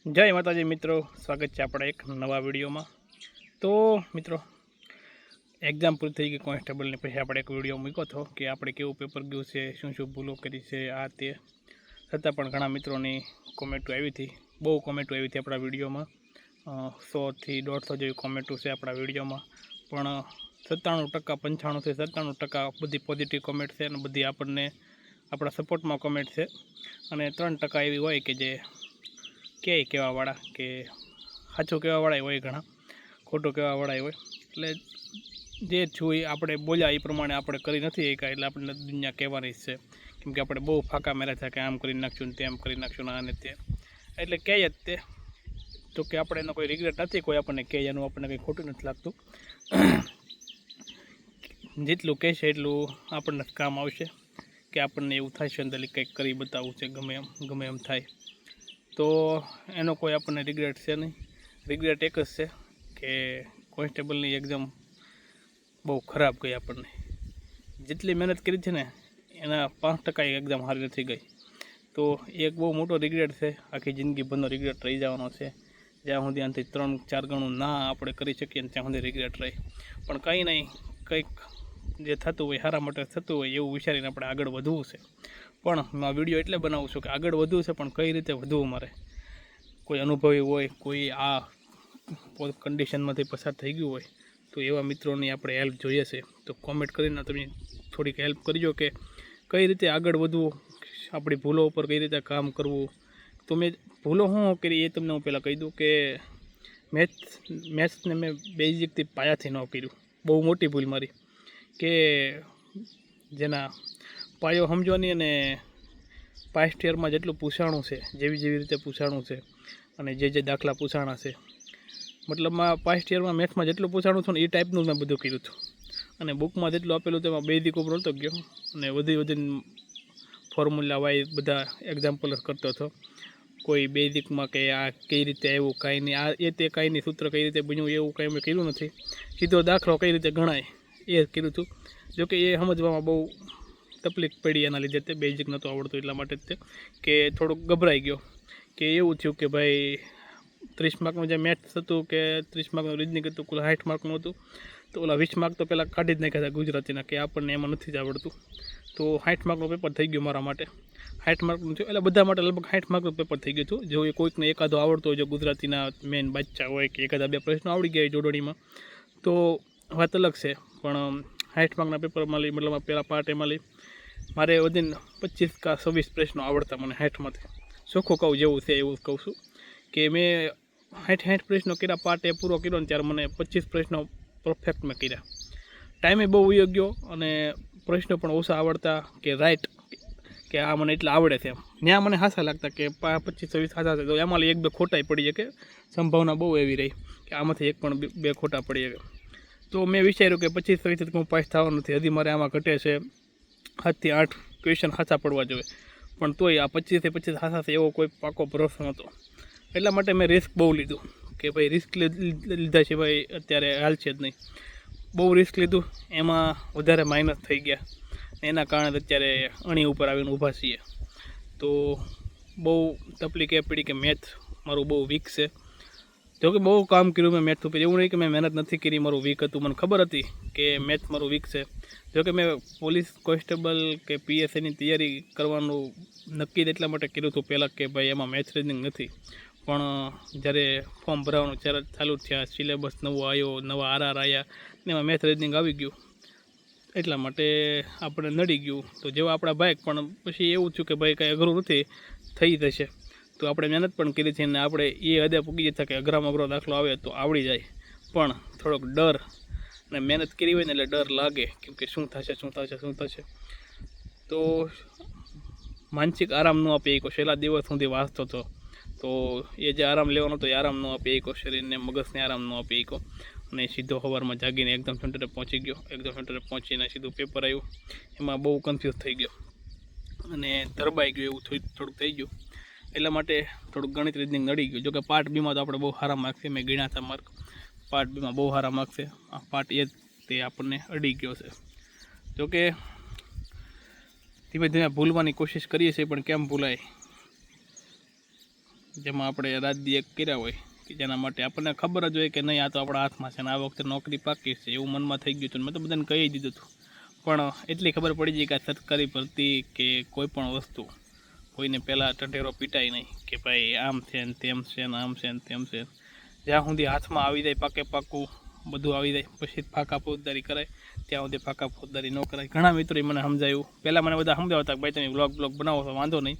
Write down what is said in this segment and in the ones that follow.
જય માતાજી મિત્રો, સ્વાગત છે આપણા એક નવા વિડીયોમાં। તો મિત્રો, એક્ઝામ પૂરી થઈ ગઈ કોન્સ્ટેબલની, પછી આપણે એક વિડીયો મૂક્યો હતો કે આપણે કેવું પેપર ગયું છે, શું શું ભૂલો કરી છે, આ તે। છતાં પણ ઘણા મિત્રોની કોમેન્ટો આવી હતી, બહુ કોમેન્ટો આવી હતી આપણા વિડીયોમાં। 100 થી 150 જેવી કોમેન્ટો છે આપણા વિડીયોમાં, પણ 97% 95 થી 97% બધી પોઝિટિવ કોમેન્ટ છે અને બધી આપણને આપણા સપોર્ટમાં કોમેન્ટ છે, અને 3% એવી હોય કે જે કહેવાવાળા કે સાચું કહેવાવાળા હોય, ઘણા ખોટું કહેવાવાળા હોય। એટલે જે છું એ આપણે બોલ્યા એ પ્રમાણે આપણે કરી નથી એકા, એટલે આપણને દુનિયા કહેવાની જ છે, કેમ કે આપણે બહુ ફાંકા માર્યા છે કે આમ કરી નાખશું ને તેમ કરી નાખશું ને આ ને તે, એટલે કહે જ તે। તો કે આપણે એનો કોઈ રિગ્રેટ નથી, કોઈ આપણને કહે એનું આપણને કંઈ ખોટું નથી લાગતું। જેટલું કહેશે એટલું આપણને કામ આવશે, કે આપણને એવું થાય છે અંદર કંઈક કરી બતાવવું છે, ગમે એમ થાય। તો એનો કોઈ આપણને રિગ્રેટ છે નહીં। રિગ્રેટ એક જ છે કે કોન્સ્ટેબલની એક્ઝામ બહુ ખરાબ ગઈ આપણને। જેટલી મહેનત કરી છે ને એના 5% એક્ઝામ સારી નથી ગઈ। તો એક બહુ મોટો રિગ્રેટ છે, આખી જિંદગીભરનો રિગ્રેટ રહી જવાનો છે, જ્યાં સુધી આનાથી 3-4 ગણું ના આપણે કરી શકીએ ને ત્યાં સુધી રિગ્રેટ રહે। પણ કંઈ નહીં, કંઈક જે થતું હોય સારા માટે થતું હોય એવું વિચારીને આપણે આગળ વધવું છે। પણ હું આ વિડીયો એટલે બનાવું છું કે આગળ વધવું છે, પણ કઈ રીતે વધવું મારે। કોઈ અનુભવી હોય, કોઈ આ કન્ડિશનમાંથી પસાર થઈ ગયું હોય, તો એવા મિત્રોની આપણે હેલ્પ જોઈએ છે। તો કોમેન્ટ કરીને તમે થોડીક હેલ્પ કરજો કે કઈ રીતે આગળ વધવું, આપણી ભૂલો ઉપર કઈ રીતે કામ કરવું। તો મેં ભૂલો શું કરી એ તમને હું પહેલાં કહી દઉં કે મેથ્સને મેં બેઝિકથી પાયાથી ન કર્યું, બહુ મોટી ભૂલ મારી, કે જેના પાયો સમજો નહીં અને પાસ્ટ યરમાં જેટલું પૂછાણું છે, જેવી રીતે પૂછાણું છે અને જે દાખલા પૂછાણા છે, મતલબમાં પાસ્ટ યરમાં મેથ્સમાં જેટલું પૂછાણું હતું ને એ ટાઈપનું મેં બધું કર્યું હતું, અને બુકમાં જેટલું આપેલું તેમાં બેઝિક ઉપર નહોતો ગયો, અને વધીને ફોર્મ્યુલા વાઇઝ બધા એક્ઝામ્પલ કરતો હતો। કોઈ બેઝિકમાં કે આ કઈ રીતે આવ્યું, કાંઈ નહીં, આ એ તે કાંઈ નહીં, સૂત્ર કઈ રીતે બન્યું એવું કાંઈ મેં કર્યું નથી। સીધો દાખલો કઈ રીતે ગણાય એ કર્યું હતું, જોકે એ સમજવામાં બહુ તકલીફ પડી, એના લીધે તે બેઝિક નહોતું આવડતું, એટલા માટે જ તે કે થોડુંક ગભરાઈ ગયો। કે એવું થયું કે ભાઈ 30 માર્કનું જે મેથ્સ હતું કે 30 માર્કનું રીઝનિંગ હતું, કુલ 60 માર્કનું હતું, તો ઓલા 20 માર્ક તો પહેલાં કાઢી જ નાખ્યા હતા ગુજરાતીના, કે આપણને એમાં નથી જ આવડતું। તો 60 માર્કનું પેપર થઈ ગયું મારા માટે, 60 માર્કનું થયું, એટલે બધા માટે લગભગ 60 માર્કનું પેપર થઈ ગયું હતું। જો એ કોઈકને એકાદો આવડતો હોય, જો ગુજરાતીના મેઇન બાદશાહ હોય કે એકાદા 2 પ્રશ્નો આવડી ગયા હોય જોડણીમાં, તો વાત અલગ છે। પણ 60 માર્કના પેપરમાં લઈ, મતલબ પહેલાં પાર્ટ એમાં લઈ મારે વધીને 25 કે 26 પ્રશ્નો આવડતા મને 60માંથી। ચોખ્ખું કહું, જેવું છે એવું કહું છું કે મેં 60 પ્રશ્નો કર્યા, પાર્ટ એ પૂરો કર્યો ને ત્યારે મને 25 પ્રશ્નો પરફેક્ટ મેં કર્યા। ટાઈમે બહુ વયો ગયો અને પ્રશ્નો પણ ઓછા આવડતા, કે રાઈટ કે આ મને એટલા આવડે છે, એમ ત્યાં મને હાસા લાગતા કે 25-26 હાસા છે, તો એમાં 1-2 ખોટાઈ પડી શકે, સંભાવના બહુ એવી રહી કે આમાંથી એક પણ 2 ખોટા પડી શકે। તો મેં વિચાર્યું કે 25-26 હું પાસ થવાનું નથી, હજી મારે આમાં ઘટે છે 7 થી 8 ક્વેશ્ચન હાસા પડવા જોઈએ, પણ તોય આ 25 થી 25 હાસા છે એવો કોઈ પાકો ભરોસો નહોતો। એટલા માટે મેં રિસ્ક બહુ લીધું કે ભાઈ રિસ્ક લીધા છે ભાઈ, અત્યારે હાલ છે જ નહીં, બહુ રિસ્ક લીધું, એમાં વધારે માઇનસ થઈ ગયા, એના કારણે અત્યારે અણી ઉપર આવીને ઊભા છીએ। તો બહુ તકલીફ એ પડી કે મેથ મારું બહુ વીક છે, જોકે બહુ કામ કર્યું મેં મેથ ઉપર, એવું નહીં કે મેં મહેનત નથી કરી, મારું વીક હતું, મને ખબર હતી કે મેથ મારું વીક છે। જોકે મેં પોલીસ કોન્સ્ટેબલ કે પીએસઆઈની તૈયારી કરવાનું નક્કી જ એટલા માટે કર્યું હતું પહેલાં કે ભાઈ એમાં મેથ્સ રીઝનિંગ નથી, પણ જ્યારે ફોર્મ ભરવાનું જ્યારે ચાલુ થયા, સિલેબસ નવો આવ્યો, નવા આરઆર આવ્યા ને એમાં મેથ્સ રીઝનિંગ આવી ગયું, એટલા માટે આપણે નડી ગયું। તો જેવા આપણા બાઇક, પણ પછી એવું થયું કે ભાઈ કાંઈ અઘરું નથી, થઈ જશે। તો આપણે મહેનત પણ કરી છે ને આપણે એ હદે પૂગી જતા કે અઘરામાં અઘરો દાખલો આવે તો આવડી જાય, પણ થોડોક ડર, અને મહેનત કરી હોય ને એટલે ડર લાગે, કેમ કે શું થશે। તો માનસિક આરામ ન આપી શકો, છેલ્લા દિવસ સુધી વાંચતો હતો, તો એ જે આરામ લેવાનો હતો એ આરામ ન આપી શકો, શરીરને મગજને આરામ ન આપી શકો, અને સીધો સવારમાં જાગીને એક્ઝામ સેન્ટરે પહોંચી ગયો। એક્ઝામ સેન્ટરે પહોંચીને સીધું પેપર આવ્યું, એમાં બહુ કન્ફ્યુઝ થઈ ગયો અને ધરબાઈ ગયું, એવું થોડુંક થઈ ગયું, એટલા માટે થોડુંક ગણિત રીઝનિંગ નડી ગયું। જોકે પાર્ટ બીમાં તો આપણે બહુ સારા માર્ક છે, મેં ગણ્યા હતા માર્ક, પાર્ટ બીમાં બહુ સારા માર્ક છે, આ પાર્ટ એ તે આપણને અડી ગયો છે। જોકે ધીમે ધીમે ભૂલવાની કોશિશ કરીએ છીએ, પણ કેમ ભૂલાય, જેમાં આપણે રાત દી એક કર્યા હોય કે જેના માટે આપણને ખબર જ હોય કે નહીં આ તો આપણા હાથમાં છે ને આ વખતે નોકરી પાકી છે એવું મનમાં થઈ ગયું હતું. મેં તો બધાને કહી દીધું હતું, પણ એટલી ખબર પડી ગઈ કે આ સરકારી ભરતી કે કોઈ પણ વસ્તુ કોઈને પહેલાં ટઢેરો પીટાય નહીં કે ભાઈ આમ છે ને તેમ છે ને આમ છે ને તેમ છે. જ્યાં સુધી હાથમાં આવી જાય પાકે પાકું બધું આવી જાય પછી ફાંકા ફોજદારી કરાય, ત્યાં સુધી ફાંકા ફોજદારી ન કરાય. ઘણા મિત્રોએ મને સમજાયું, પહેલાં મને બધા સમજાવતા કે ભાઈ તમે બ્લોગ બનાવો તો વાંધો નહીં,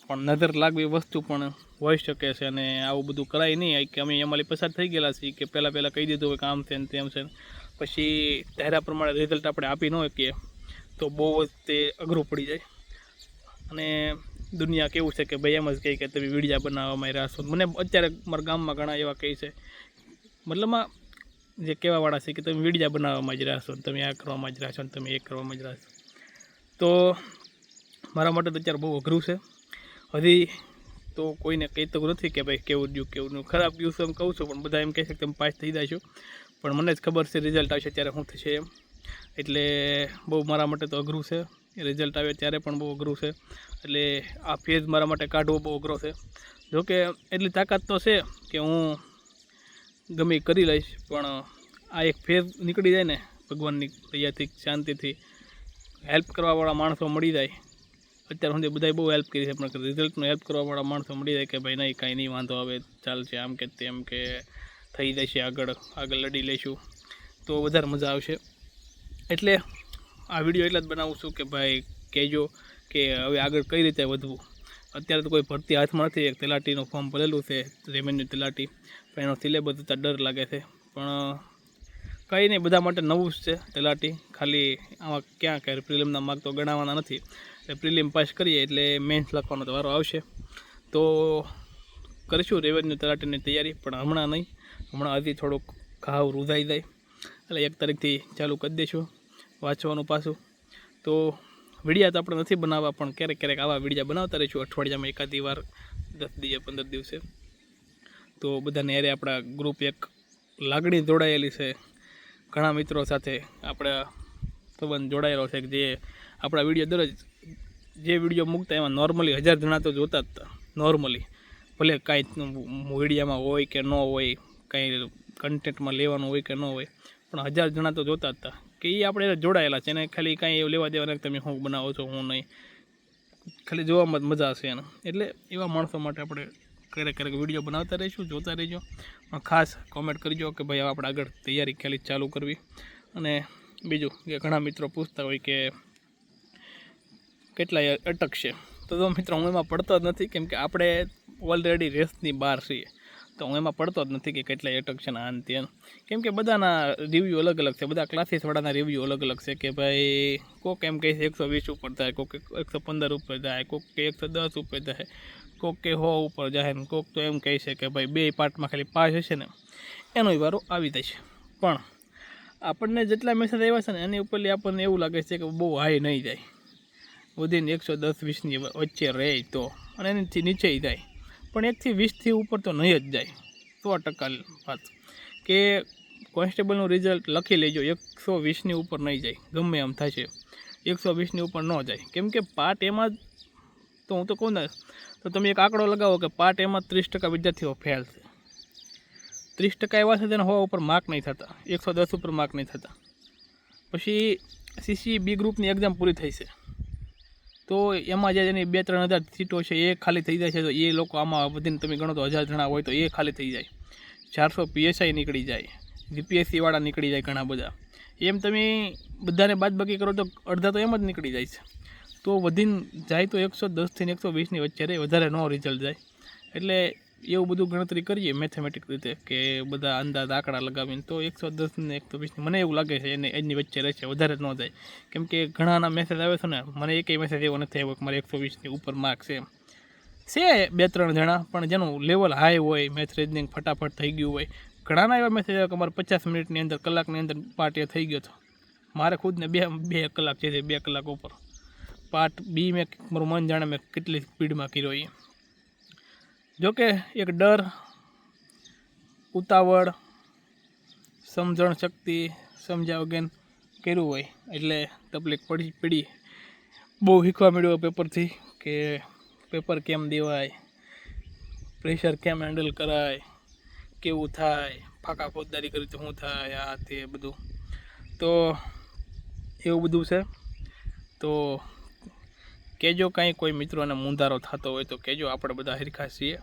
પણ નજર લાગવી વસ્તુ પણ હોઈ શકે છે અને આવું બધું કરાય નહીં કે અમે એમાંથી પસાર થઈ ગયેલા છીએ કે પહેલાં કહી દીધું હોય કે આમ છે ને તેમ છે, પછી ધારા પ્રમાણે રિઝલ્ટ આપણે આપી ન શકીએ તો બહુ જ તે અઘરું પડી જાય. અને દુનિયા કેવું છે કે ભાઈ એમ જ કહે કે તમે વિડીયા બનાવવામાં રહેશો. મને અત્યારે મારા ગામમાં ઘણા એવા કહે છે, મતલબમાં જે કહેવાવાળા છે કે તમે વિડીયા બનાવવામાં જ રહેશો, તમે આ કરવામાં જ રહેશો ને તમે એ કરવામાં જ રહેશો. તો મારા માટે તો અત્યારે બહુ અઘરું છે. હજી તો કોઈને કહેતો નથી કે ભાઈ કેવું ગયું કેવું નહીં. ખરાબ ગયું છે એમ કહું છું, પણ બધા એમ કહે છે કે તમે પાસ થઈ જાય છો, પણ મને જ ખબર છે રિઝલ્ટ આવશે ત્યારે શું થશે એમ. એટલે બહુ મારા માટે તો અઘરું છે. રિઝલ્ટ આવે ત્યારે પણ બહુ અઘરું છે. એટલે આ ફેઝ મારા માટે કાઢવો બહુ અઘરો છે. જોકે એટલી તાકાત તો છે કે હું ગમે કરી લઈશ, પણ આ એક ફેઝ નીકળી જાય ને ભગવાનની દયાથી શાંતિથી હેલ્પ કરવાવાળા માણસો મળી જાય. અત્યાર સુધી બધાએ બહુ હેલ્પ કરી છે, પણ રિઝલ્ટનો હેલ્પ કરવાવાળા માણસો મળી જાય કે ભાઈ નહીં કાંઈ નહીં વાંધો આવે ચાલશે આમ કે તેમ કે થઈ જશે, આગળ લડી લઈશું તો વધારે મજા આવશે. એટલે આ વિડીયો એટલે જ બનાવું છું કે ભાઈ કહેજો કે હવે આગળ કઈ રીતે વધવું. અત્યારે તો કોઈ ભરતી હાથમાં નથી. એક તલાટીનું ફોર્મ ભરેલું છે, રેવન્યુ તલાટી, પણ એનો સિલેબસ જોતા ડર લાગે છે. પણ કંઈ નહીં, બધા માટે નવું જ છે તલાટી. ખાલી આમાં ક્યાં કહે પ્રિલિમના માર્ક તો ગણાવવાના નથી, એટલે પ્રિલિમ પાસ કરીએ એટલે મેન્સ લખવાનો તો વારો આવશે. તો કરીશું રેવન્યુ તલાટીની તૈયારી, પણ હમણાં નહીં. હમણાં હજી થોડુંક ઘાવ રૂધાઈ જાય એટલે 1 તારીખથી ચાલુ કરી દઈશું વાંચવાનું પાછું. તો વિડીયા તો આપણે નથી બનાવવા, પણ ક્યારેક આવા વિડીયા બનાવતા રહીશું અઠવાડિયામાં એકાદી વાર, 10 દિવસે 15 દિવસે. તો બધાને યારે આપણા ગ્રુપ એક લાગણી જોડાયેલી છે. ઘણા મિત્રો સાથે આપણા સંબંધ જોડાયેલો છે કે જે આપણા વિડીયો દરરોજ જે વિડીયો મૂકતા એમાં નોર્મલી 1000 જણા તો જોતા જ હતા. નોર્મલી ભલે કાંઈ વિડીયામાં હોય કે ન હોય, કાંઈ કન્ટેન્ટમાં લેવાનું હોય કે ન હોય, પણ 1000 જણા તો જોતા જ હતા કે એ આપણે જોડાયેલા છે. એને ખાલી કાંઈ એવું લેવા દેવા તમે શું બનાવો છો હું નહીં, ખાલી જોવામાં જ મજા હશે એને. એટલે એવા માણસો માટે આપણે ક્યારેક વિડીયો બનાવતા રહીશું, જોતા રહીજો. પણ ખાસ કોમેન્ટ કરજો કે ભાઈ આપણે આગળ તૈયારી ખાલી ચાલુ કરવી. અને બીજું કે ઘણા મિત્રો પૂછતા હોય કે કેટલાય અટકશે, તો મિત્રો હું એમાં પડતો જ નથી, કેમ કે આપણે ઓલરેડી રેસની બહાર છીએ. તો હું એમાં પડતો જ નથી કે કેટલાય અટકશે ને આન તેન, કેમ કે બધાના રિવ્યૂ અલગ અલગ છે. બધા ક્લાસીસવાળાના રિવ્યૂ અલગ અલગ છે કે ભાઈ કોક એમ કહે છે 120 ઉપર થાય, કોક 115 ઉપર જાય, કોક કે 110 ઉપર જાય, કોક કે 100 ઉપર જાય ને કોક તો એમ કહે છે કે ભાઈ 2 પાર્ટમાં ખાલી પાસ હશે ને એનો વારો આવી જાય છે. પણ આપણને જેટલા મેસેજ આવ્યા છે ને એની ઉપરથી આપણને એવું લાગે છે કે બહુ હાઈ નહીં જાય, વિધિન 110-20ની વચ્ચે રહે તો, અને એનાથી નીચે જાય, પણ 1 થી 20થી ઉપર તો નહીં જ જાય. 100% વાત કે કોન્સ્ટેબલનું રિઝલ્ટ લખી લેજો, 120ની ઉપર નહીં જાય, ગમે એમ થશે 120ની ઉપર ન જાય. કેમ કે પાર્ટ એમાં તો હું તો કહું ને, તો તમે એક આંકડો લગાવો કે પાર્ટ એમાં 30% વિદ્યાર્થીઓ ફેલ છે. 30% એવા છે તેને 100 ઉપર માર્ક નહીં થતા, 110 ઉપર માર્ક નહીં થતા. પછી CC બી ગ્રુપની એક્ઝામ પૂરી થઈ છે તો એમાં જે એની 2-3 હજાર સીટો છે એ ખાલી થઈ જાય છે. તો એ લોકો આમાં વધીને તમે ગણો તો 1000 જણા હોય તો એ ખાલી થઈ જાય. 400 PSI નીકળી જાય, GPSC-વાળા નીકળી જાય ઘણા બધા. એમ તમે બધાને બાદબાકી કરો તો અડધા તો એમ જ નીકળી જાય છે. તો વધીને જાય તો 110થી 120ની વચ્ચે રહે, વધારે નો રિઝલ્ટ જાય. એટલે એવું બધું ગણતરી કરીએ મેથેમેટિક રીતે કે બધા અંદાજ આંકડા લગાવીને, તો 110 ને 120 મને એવું લાગે છે એને એની વચ્ચે રહેશે, વધારે ન જાય. કેમ કે ઘણાના મેસેજ આવે છે ને, મને એકેય મેસેજ એવો નથી આવ્યો કે મારે 120ની ઉપર માર્ક છે. 2-3 જણા પણ જેનું લેવલ હાઈ હોય, મેથ રીઝનિંગ ફટાફટ થઈ ગયું હોય. ઘણાના એવા મેસેજ આવે કે મારે 50 મિનિટની અંદર, કલાકની અંદર પાર્ટ એ થઈ ગયો હતો. મારે ખુદને 2 કલાક છે, 2 કલાક ઉપર. પાર્ટ બી મેં મારું મન જાણે મેં કેટલી સ્પીડમાં કર્યો એ. જોકે એક ડર, ઉતાવળ, સમજણ શક્તિ સમજ્યા વગર કર્યું હોય એટલે તકલીફ પડી. બહુ શીખવા મળ્યું પેપરથી કે પેપર કેમ દેવાય, પ્રેશર કેમ હેન્ડલ કરાય, કેવું થાય, ફાંકા ફોજદારી કરી તો શું થાય, આ તે બધું. તો એવું બધું છે. તો કહેજો કાંઈ કોઈ મિત્રોને મૂંધારો થતો હોય તો કહેજો, આપણે બધા હરખા છીએ,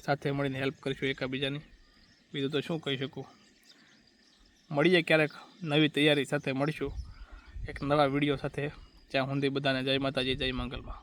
સાથે મળીને હેલ્પ કરીશું એકાબીજાની. બીજું તો શું કહી શકું. મળીએ ક્યારેક નવી તૈયારી સાથે મળીશું એક નવા વિડીયો સાથે. ત્યાં સુધી બધાને જય માતાજી, જય મંગલમાં.